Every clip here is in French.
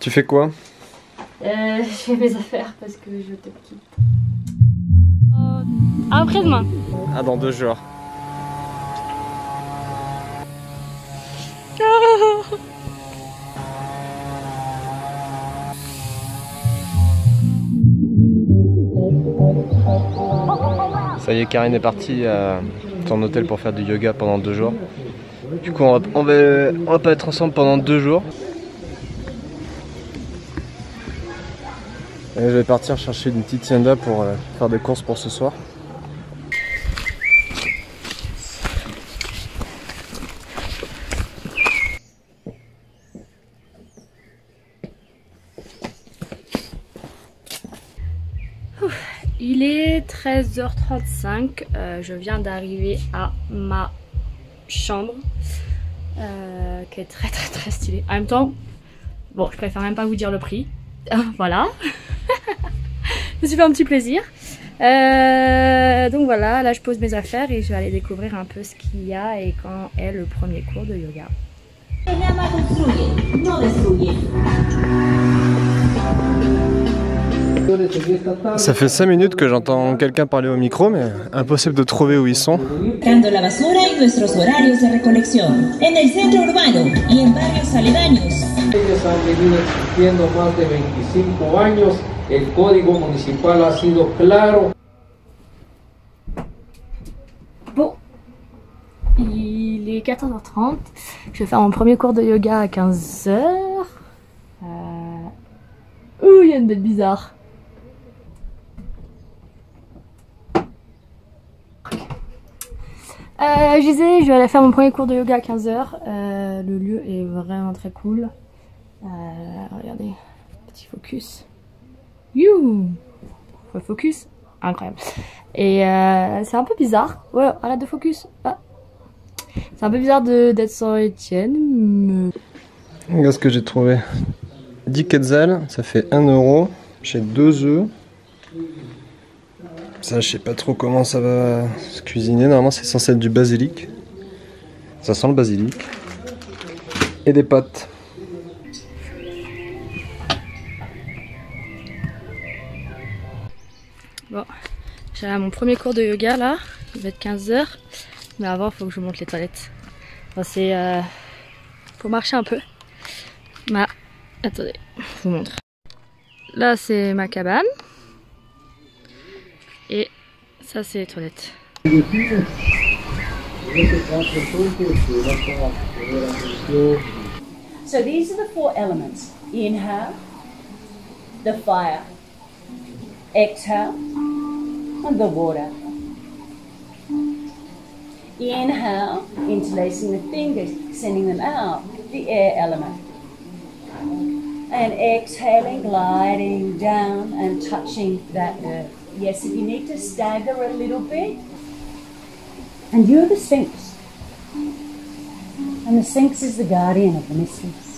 Tu fais quoi? Je fais mes affaires parce que je te quitte. Après-demain. Ah, dans 2 jours. Ça y est, Karine est partie à son hôtel pour faire du yoga pendant 2 jours. Du coup, on va pas être ensemble pendant 2 jours. Et je vais partir chercher une petite tienda pour faire des courses pour ce soir. Il est 13h35, je viens d'arriver à ma chambre qui est très stylée. En même temps, bon, je préfère même pas vous dire le prix. Voilà, je me suis fait un petit plaisir. Donc voilà, là je pose mes affaires et je vais aller découvrir un peu ce qu'il y a et quand est le premier cours de yoga. Ça fait 5 minutes que j'entends quelqu'un parler au micro, mais impossible de trouver où ils sont. La basura y nuestros horarios de recolección en el centro urbano y en barrios aledaños. Ellos han venido existiendo más de 25 años. El código municipal ha sido claro. Bon, il est 14h30. Je vais faire mon premier cours de yoga à 15h. Ouh, il y a une bête bizarre. Je disais, je vais aller faire mon premier cours de yoga à 15h. Le lieu est vraiment très cool. Regardez, petit focus. You, focus, incroyable. Et c'est un peu bizarre. Ouais, arrête de focus. Ah. C'est un peu bizarre d'être sans Étienne. Mais... Regarde ce que j'ai trouvé. 10 quetzals, ça fait 1 €. J'ai 2 œufs. Ça, je sais pas trop comment ça va se cuisiner. Normalement, c'est censé être du basilic. Ça sent le basilic. Et des pâtes. Bon, j'ai mon premier cours de yoga là. Il va être 15h. Mais avant, il faut que je monte les toilettes. Enfin, c'est... faut marcher un peu. Mais... attendez, je vous montre. Là, c'est ma cabane. Et ça, c'est les toilettes. So these are the 4 elements. Inhale, the fire. Exhale, and the water. Inhale, interlacing the fingers, sending them out, the air element. And exhaling, gliding down and touching that earth. Yes, if you need to stagger a little bit. And you're the Sphinx. And the Sphinx is the guardian of the mysteries.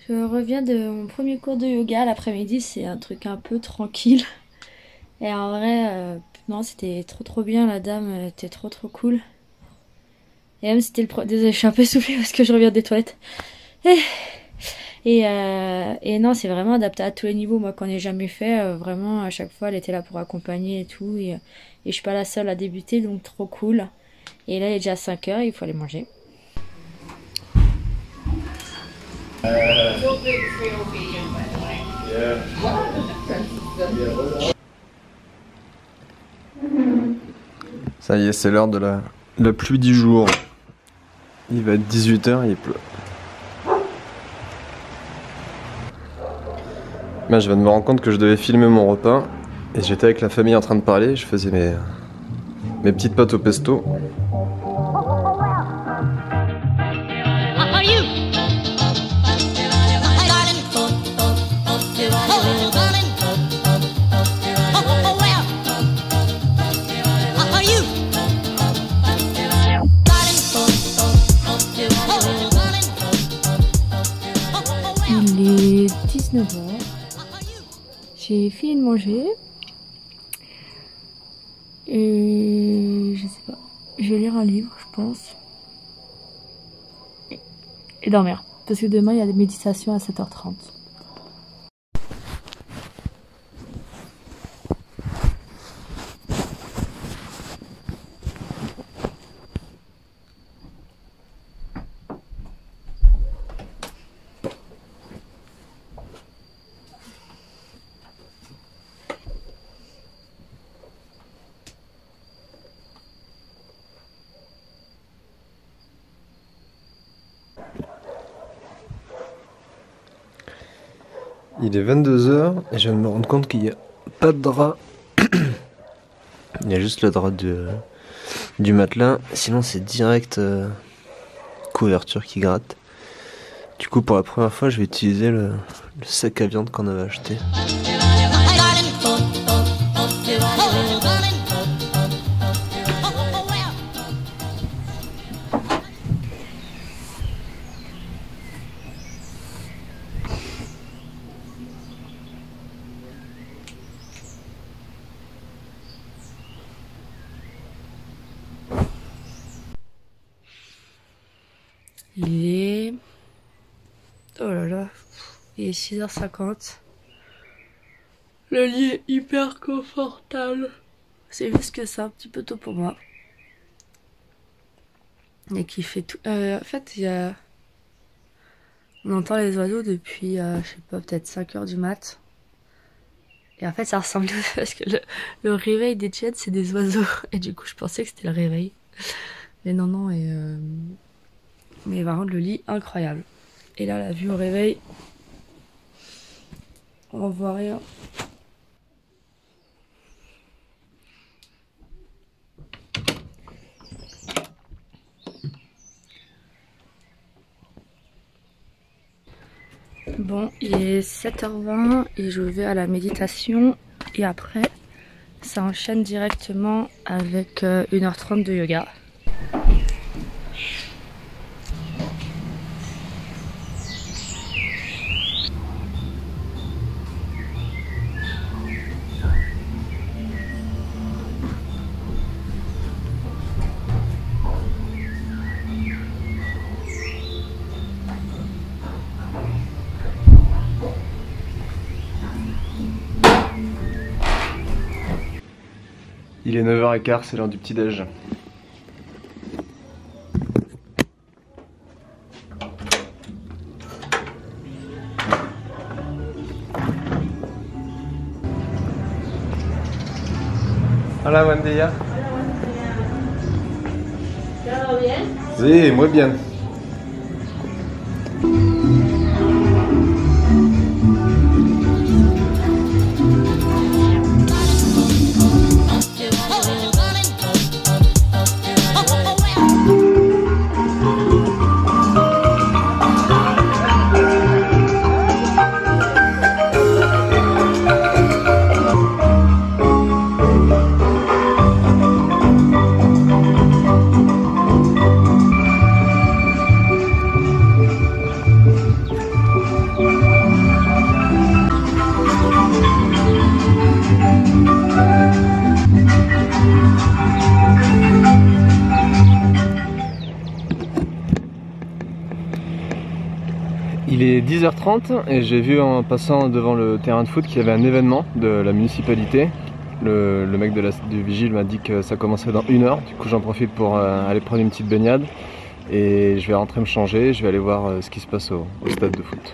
Je reviens de mon premier cours de yoga l'après-midi, c'est un truc un peu tranquille. Et en vrai, non, c'était trop bien, la dame était trop cool. Et même c'était désolé, je suis un peu essoufflée parce que je reviens des toilettes. Et non, c'est vraiment adapté à tous les niveaux. Moi, quand j'ai jamais fait, vraiment, à chaque fois, elle était là pour accompagner et tout. Et je suis pas la seule à débuter, donc trop cool. Et là, il est déjà 5h, il faut aller manger. Ça y est, c'est l'heure de la pluie du jour. Il va être 18h et il pleut. Ben, je viens de me rendre compte que je devais filmer mon repas. Et j'étais avec la famille en train de parler. Je faisais mes petites pâtes au pesto. Il est 19h. j'ai fini de manger. Et je sais pas, je vais lire un livre, je pense. Et dormir. Parce que demain, il y a des méditations à 7h30. Il est 22h et je viens de me rendre compte qu'il n'y a pas de drap. Il y a juste le drap du matelas. Sinon c'est direct couverture qui gratte. Du coup pour la première fois je vais utiliser le sac à viande qu'on avait acheté. Il est... Oh là là, il est 6h50. Le lit est hyper confortable. C'est juste que c'est un petit peu tôt pour moi. Et qui fait tout... en fait, il y a... On entend les oiseaux depuis, je sais pas, peut-être 5h du mat. Et en fait, ça ressemble parce que le réveil des tièdes, c'est des oiseaux. Et du coup, je pensais que c'était le réveil. Mais non, non, et... Mais par contre, le lit, incroyable. Et là, la vue au réveil, on voit rien. Bon, il est 7h20 et je vais à la méditation. Et après, ça enchaîne directement avec 1h30 de yoga. Il est 9h15, c'est l'heure du petit-déj. Hola, buen día. ¿Todo bien? Sí, muy bien. Il est 10h30 et j'ai vu en passant devant le terrain de foot qu'il y avait un événement de la municipalité. Le mec du vigile m'a dit que ça commençait dans 1 heure, du coup j'en profite pour aller prendre une petite baignade et je vais rentrer me changer, je vais aller voir ce qui se passe au stade de foot.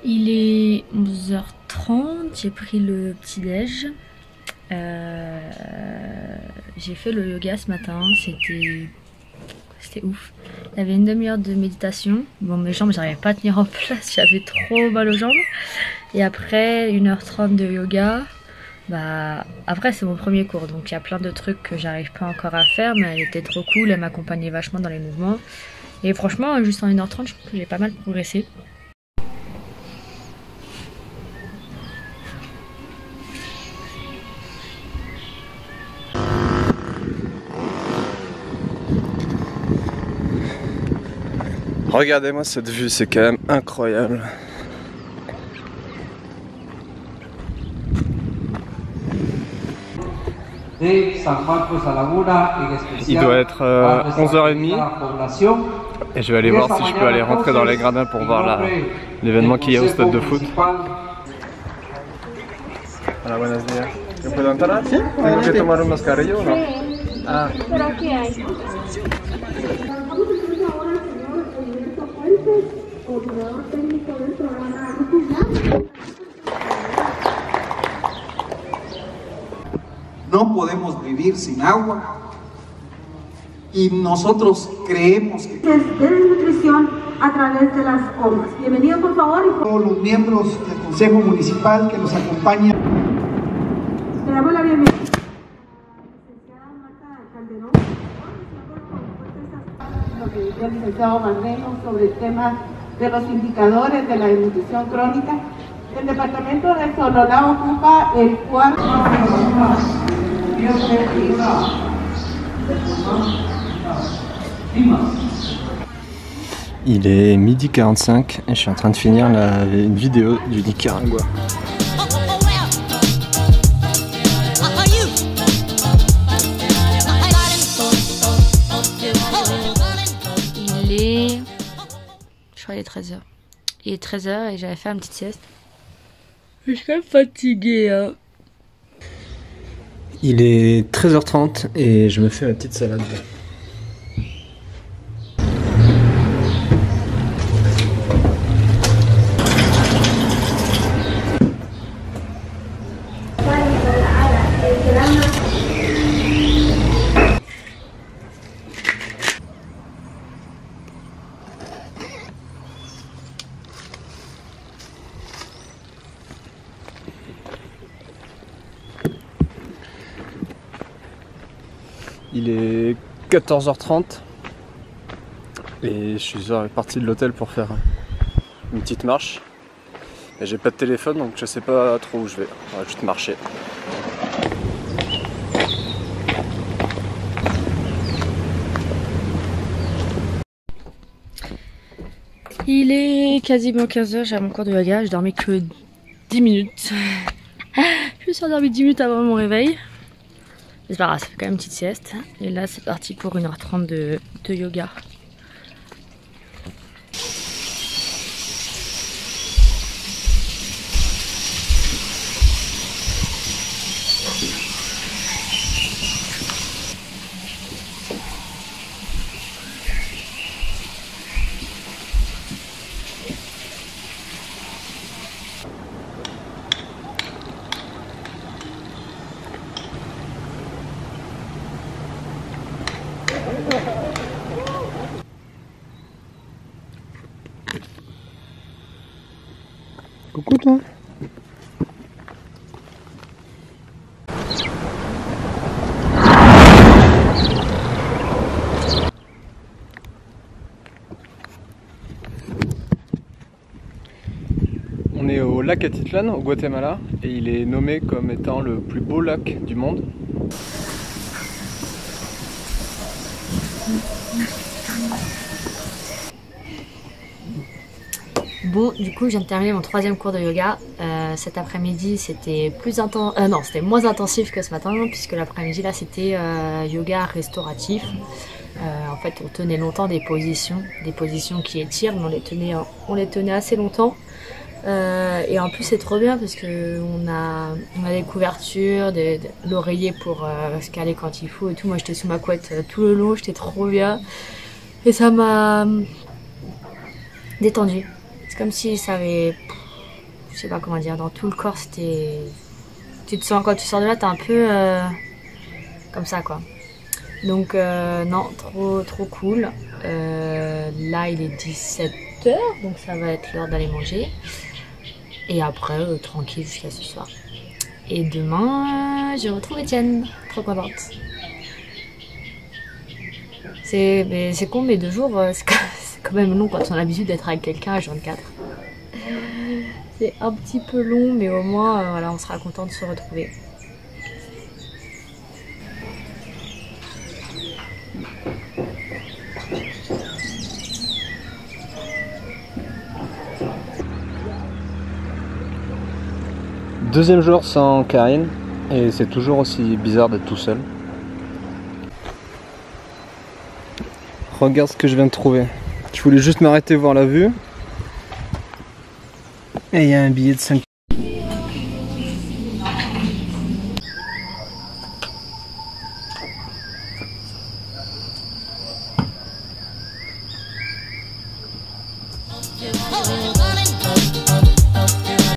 Il est 11h30, j'ai pris le petit-déj. J'ai fait le yoga ce matin, c'était ouf. Il y avait une demi-heure de méditation. Bon, mes jambes, j'arrivais pas à tenir en place, j'avais trop mal aux jambes. Et après 1h30 de yoga, bah après c'est mon premier cours, donc il y a plein de trucs que j'arrive pas encore à faire, mais elle était trop cool, elle m'accompagnait vachement dans les mouvements. Et franchement, juste en 1h30, je trouve que j'ai pas mal progressé. Regardez-moi cette vue, c'est quand même incroyable. Il doit être 11h30 et je vais aller voir si je peux aller rentrer dans les gradins pour voir l'événement qu'il y a au stade de foot. Hola, buenos días. ¿Yo puedo entrar? Sí. ¿Tengo que tomar un mascarillo o no? Ah. ¿Pero qué hay? Coordinador técnico del programa. No podemos vivir sin agua y nosotros creemos que De desnutrición a través de las comas. Bienvenido por favor. todos los miembros del Consejo Municipal que nos acompañan. Le damos la bienvenida. Licenciada Marta Calderón. Lo que decía el licenciado Marrero sobre el tema de los indicadores de la desnutrición crónica. El departamento de Sololá ocupa el cuarto. Il est 12h45 et je suis en train de finir une vidéo du Nicaragua. Je crois qu'il est 13h. Il est 13h et j'avais fait une petite sieste. Je suis quand même fatiguée. Hein. Il est 13h30 et je me fais ma petite salade. Il est 14h30 et je suis parti de l'hôtel pour faire une petite marche. Et j'ai pas de téléphone donc je sais pas trop où je vais. On va juste marcher. Il est quasiment 15h, j'ai mon cours de yoga, je dormais que 10 minutes. Je me suis endormie 10 minutes avant mon réveil. C'est pas grave, ça fait quand même une petite sieste. Et là c'est parti pour 1h30 de yoga. Coucou toi. On est au lac Atitlán au Guatemala et il est nommé comme étant le plus beau lac du monde. Bon, du coup, je viens de terminer mon 3e cours de yoga. Cet après-midi, c'était c'était moins intensif que ce matin, puisque l'après-midi, là, c'était yoga restauratif. En fait, on tenait longtemps des positions qui étirent, mais on les tenait assez longtemps. Et en plus, c'est trop bien parce que on a des couvertures, l'oreiller pour se caler quand il faut et tout. Moi, j'étais sous ma couette tout le long, j'étais trop bien. Et ça m'a détendue. C'est comme si ça avait, je sais pas comment dire, dans tout le corps, c'était, tu te sens, quand tu sors de là, t'es un peu comme ça quoi. Donc non, trop cool. Là il est 17h, donc ça va être l'heure d'aller manger. Et après, tranquille jusqu'à ce soir. Et demain, je retrouve Etienne. Trop contente. C'est con, mais 2 jours, c'est quand même long quand on a l'habitude d'être avec quelqu'un à 24. C'est un petit peu long, mais au moins, voilà, on sera content de se retrouver. Deuxième jour sans Karine, et c'est toujours aussi bizarre d'être tout seul. Regarde ce que je viens de trouver. Je voulais juste m'arrêter voir la vue. Et il y a un billet de 5.